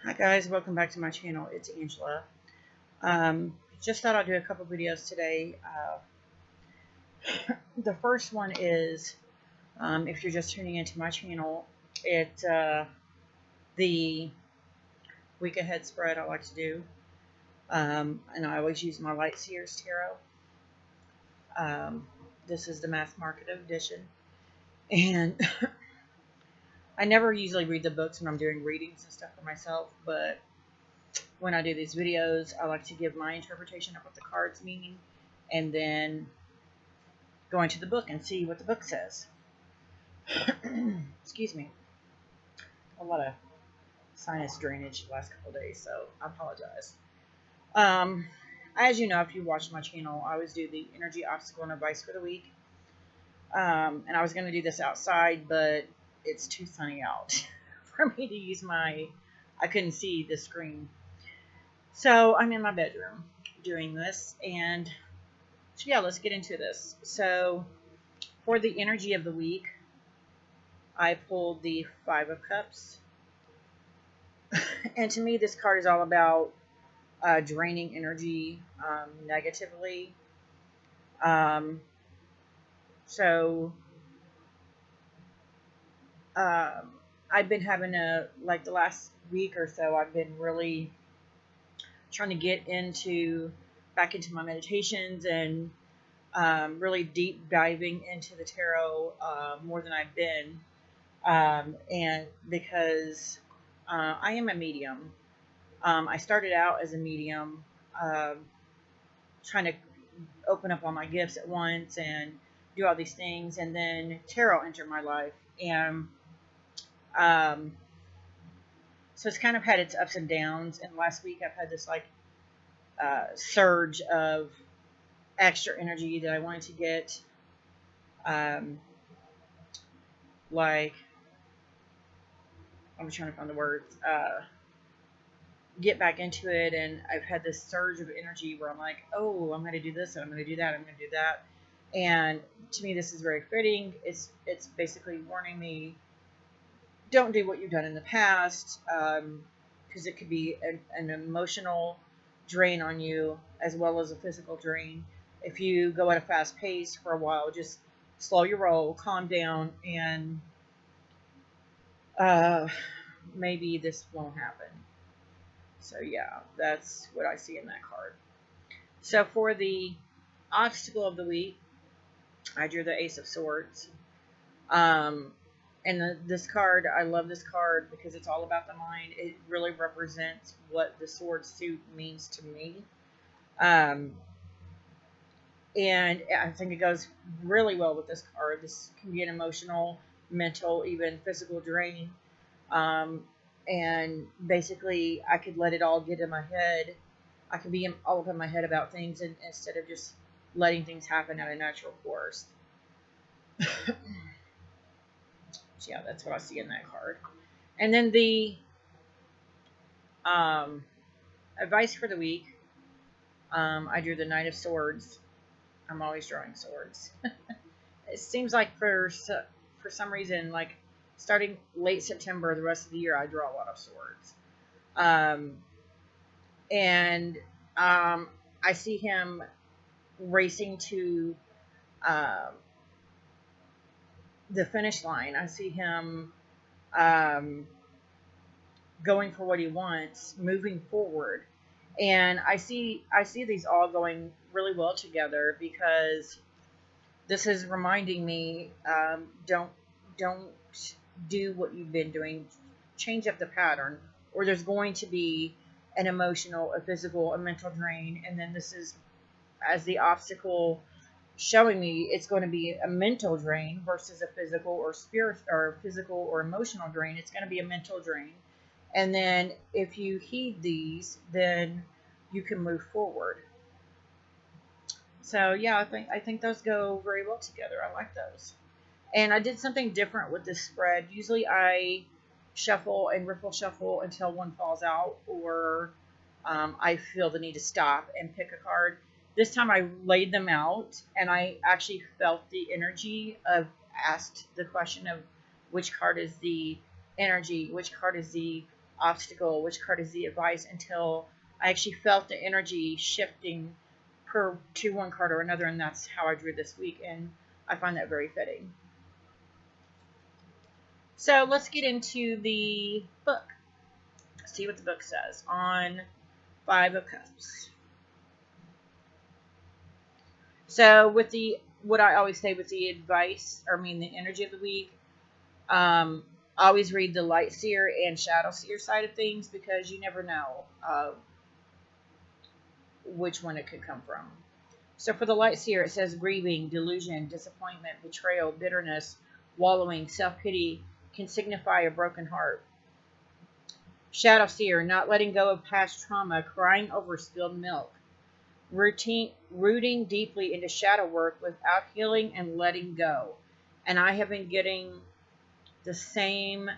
Hi guys, welcome back to my channel. It's Angela. Just thought I'd do a couple videos today. The first one is, if you're just tuning into my channel, it's the week ahead spread I like to do. And I always use my Light Seers Tarot. Um, this is the mass market edition. And I never usually read the books when I'm doing readings and stuff for myself, but when I do these videos, I like to give my interpretation of what the cards mean and then go into the book and see what the book says. Excuse me. A lot of sinus drainage the last couple of days, so I apologize. Um, as you know, if you watch my channel, I always do the energy obstacle and advice for the week. And I was going to do this outside, but it's too sunny out for me to use I couldn't see the screen. So I'm in my bedroom doing this, and so yeah, let's get into this. So for the energy of the week, I pulled the Five of Cups. And to me, this card is all about draining energy negatively. Um, so um, I've been having like the last week or so, I've been really trying to get back into my meditations and really deep diving into the tarot more than I've been. And because I am a medium, I started out as a medium, um, trying to open up all my gifts at once and do all these things, and then tarot entered my life, and um, so it's kind of had its ups and downs. And last week I've had this like surge of extra energy that I wanted to get, um, like I'm trying to find the words. Get back into it, and I've had this surge of energy where I'm like, oh, I'm going to do this and I'm going to do that, I'm going to do that. And to me, this is very fitting. It's basically warning me, don't do what you've done in the past, because it could be an emotional drain on you as well as a physical drain. If you go at a fast pace for a while, just slow your roll, calm down, and uh, maybe this won't happen. So yeah, that's what I see in that card. So for the obstacle of the week, I drew the Ace of Swords. Um, and this card, I love this card because it's all about the mind. It really represents what the sword suit means to me. Um, and I think it goes really well with this card. This can be an emotional, mental, even physical drain. Um, and basically, I could let it all get in my head. I could be all up in my head about things, and instead of just letting things happen at a natural course. So yeah, that's what I see in that card. And then the um, advice for the week, I drew the Knight of Swords. I'm always drawing swords. It seems like for some reason, like starting late September, the rest of the year, I draw a lot of swords. Um, and I see him racing to um, the finish line. I see him um, going for what he wants, moving forward. And I see these all going really well together because this is reminding me, don't do what you've been doing, change up the pattern, or there's going to be an emotional, a physical, a mental drain. And then this is, as the obstacle showing me, it's going to be a mental drain versus a physical or spirit or physical or emotional drain. It's going to be a mental drain. And then if you heed these, then you can move forward. So yeah, I think those go very well together. I like those. And I did something different with this spread. Usually I shuffle and ripple shuffle until one falls out, or I feel the need to stop and pick a card. This time I laid them out and I actually felt the energy of, asked the question of which card is the energy, which card is the obstacle, which card is the advice, until I actually felt the energy shifting to one card or another, and that's how I drew this week, and I find that very fitting. So let's get into the book. See what the book says on Five of Cups. So with what I always say with the advice, the energy of the week, always read the light seer and shadow seer side of things, because you never know which one it could come from. So for the light seer, it says grieving, delusion, disappointment, betrayal, bitterness, wallowing, self-pity can signify a broken heart. Shadow seer, not letting go of past trauma, crying over spilled milk. Rooting deeply into shadow work without healing and letting go. And I have been getting the same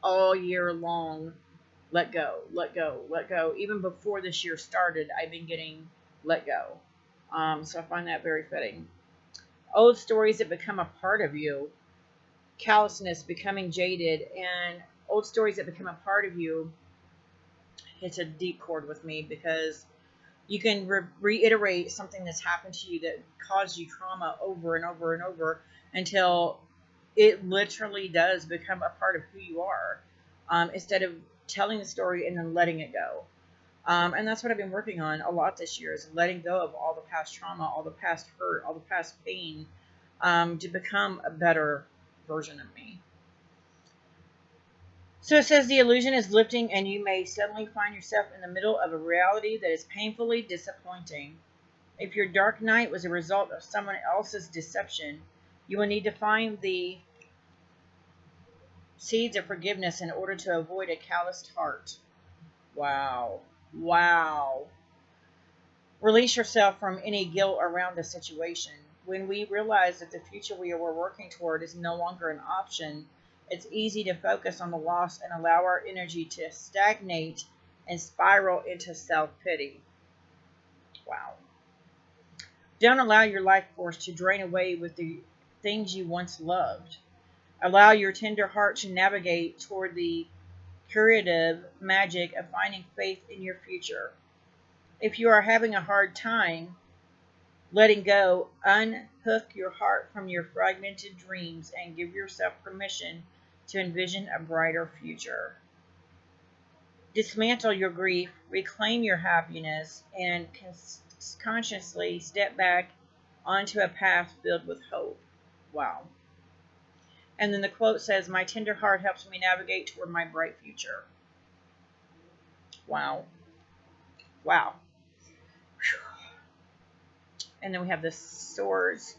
all year long. Let go, let go, let go. Even before this year started, I've been getting let go. So I find that very fitting. Old stories that become a part of you. Callousness, becoming jaded, and old stories that become a part of you hits a deep chord with me, because you can reiterate something that's happened to you that caused you trauma over and over and over until it literally does become a part of who you are, instead of telling the story and then letting it go. And that's what I've been working on a lot this year, is letting go of all the past trauma, all the past hurt, all the past pain, to become a better version of me. So it says the illusion is lifting, and you may suddenly find yourself in the middle of a reality that is painfully disappointing. If your dark night was a result of someone else's deception, you will need to find the seeds of forgiveness in order to avoid a calloused heart. Wow. Wow. Release yourself from any guilt around the situation. When we realize that the future we are working toward is no longer an option, it's easy to focus on the loss and allow our energy to stagnate and spiral into self-pity. Wow. Don't allow your life force to drain away with the things you once loved. Allow your tender heart to navigate toward the curative magic of finding faith in your future. If you are having a hard time letting go, unhook your heart from your fragmented dreams and give yourself permission to envision a brighter future. Dismantle your grief, reclaim your happiness, and consciously step back onto a path filled with hope. Wow. And then the quote says, "My tender heart helps me navigate toward my bright future." Wow. Wow. Whew. And then we have the swords.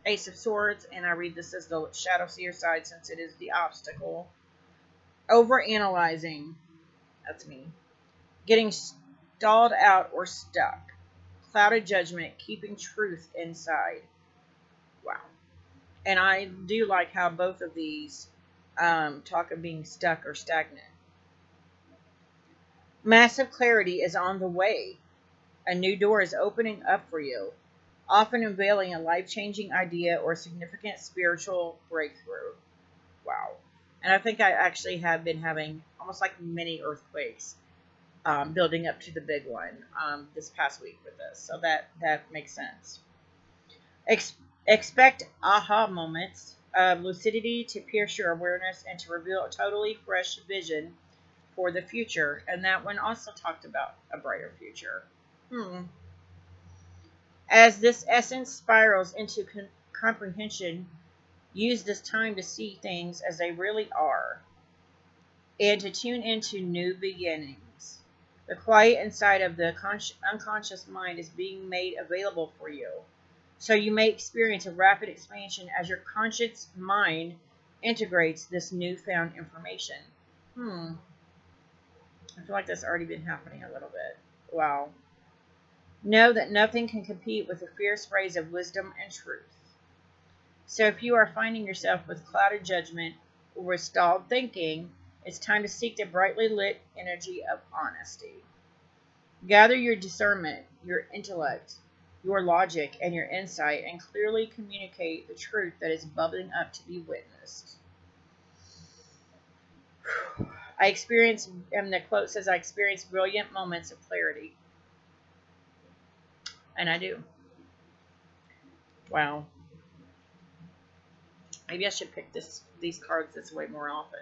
Ace of Swords, and I read this as the Shadow Seer side since it is the obstacle. Overanalyzing. That's me. Getting stalled out or stuck. Clouded judgment, keeping truth inside. Wow. And I do like how both of these talk of being stuck or stagnant. Massive clarity is on the way. A new door is opening up for you, often unveiling a life-changing idea or significant spiritual breakthrough. Wow. And I think I actually have been having almost like mini earthquakes building up to the big one this past week with this. So that makes sense. Expect aha moments of lucidity to pierce your awareness and to reveal a totally fresh vision for the future. And that one also talked about a brighter future. As this essence spirals into comprehension, use this time to see things as they really are and to tune into new beginnings. The quiet inside of the unconscious mind is being made available for you, so you may experience a rapid expansion as your conscious mind integrates this newfound information. I feel like that's already been happening a little bit. Wow. Know that nothing can compete with the fierce rays of wisdom and truth. So if you are finding yourself with clouded judgment or with stalled thinking, it's time to seek the brightly lit energy of honesty. Gather your discernment, your intellect, your logic and your insight and clearly communicate the truth that is bubbling up to be witnessed. I experience, and the quote says, I experience brilliant moments of clarity. And I do. Wow. Maybe I should pick these cards this way more often.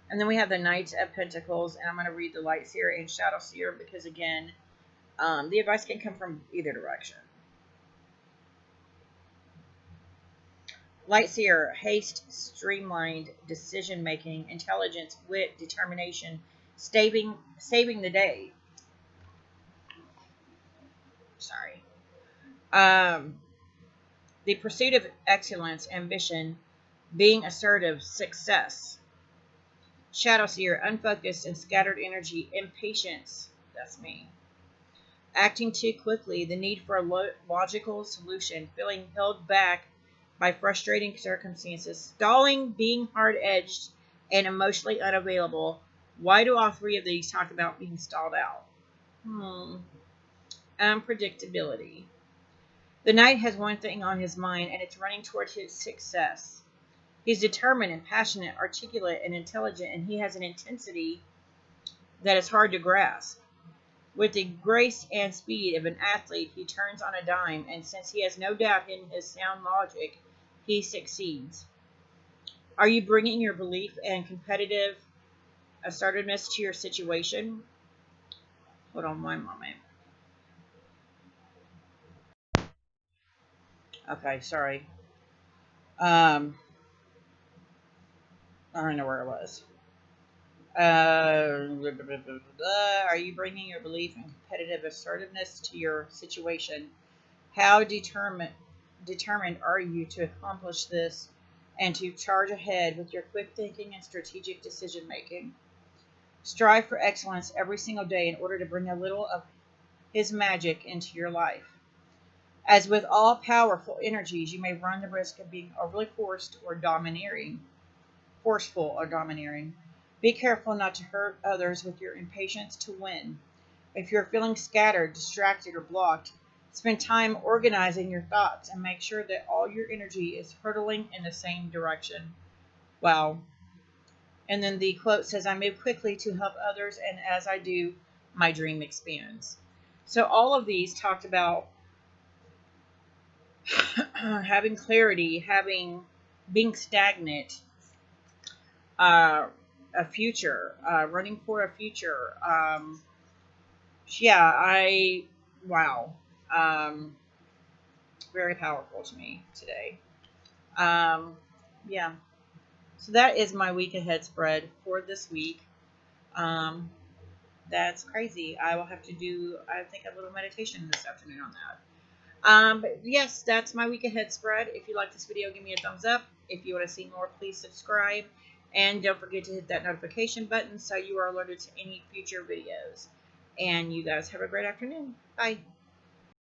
And then we have the Knight of Pentacles, and I'm going to read the Light Seer and Shadow Seer because, again, the advice can come from either direction. Light Seer, haste, streamlined decision-making, intelligence, wit, determination, saving the day. Sorry. The pursuit of excellence, ambition, being assertive, success. Shadow Seer, unfocused and scattered energy, impatience. That's me. Acting too quickly, the need for a logical solution, feeling held back by frustrating circumstances, stalling, being hard-edged, and emotionally unavailable. Why do all three of these talk about being stalled out? Unpredictability. The Knight has one thing on his mind, and it's running toward his success. He's determined and passionate, articulate and intelligent, and he has an intensity that is hard to grasp. With the grace and speed of an athlete, he turns on a dime, and since he has no doubt in his sound logic, he succeeds. Are you bringing your belief and competitive assertiveness to your situation? Hold on one moment. Okay, sorry. I don't know where it was. Are you bringing your belief and competitive assertiveness to your situation? How determined are you to accomplish this and to charge ahead with your quick thinking and strategic decision making? Strive for excellence every single day in order to bring a little of his magic into your life. As with all powerful energies, you may run the risk of being overly forceful or domineering. Be careful not to hurt others with your impatience to win. If you're feeling scattered, distracted, or blocked, spend time organizing your thoughts and make sure that all your energy is hurtling in the same direction. Wow. And then the quote says, I move quickly to help others, and as I do, my dream expands. So all of these talked about having clarity, being stagnant, a future, running for a future. Wow. Very powerful to me today. Yeah. So that is my week ahead spread for this week. That's crazy. I will have to do, I think, a little meditation this afternoon on that. But yes, that's my week ahead spread. If you like this video, give me a thumbs up. If you want to see more, please subscribe. And don't forget to hit that notification button so you are alerted to any future videos. And you guys have a great afternoon. Bye.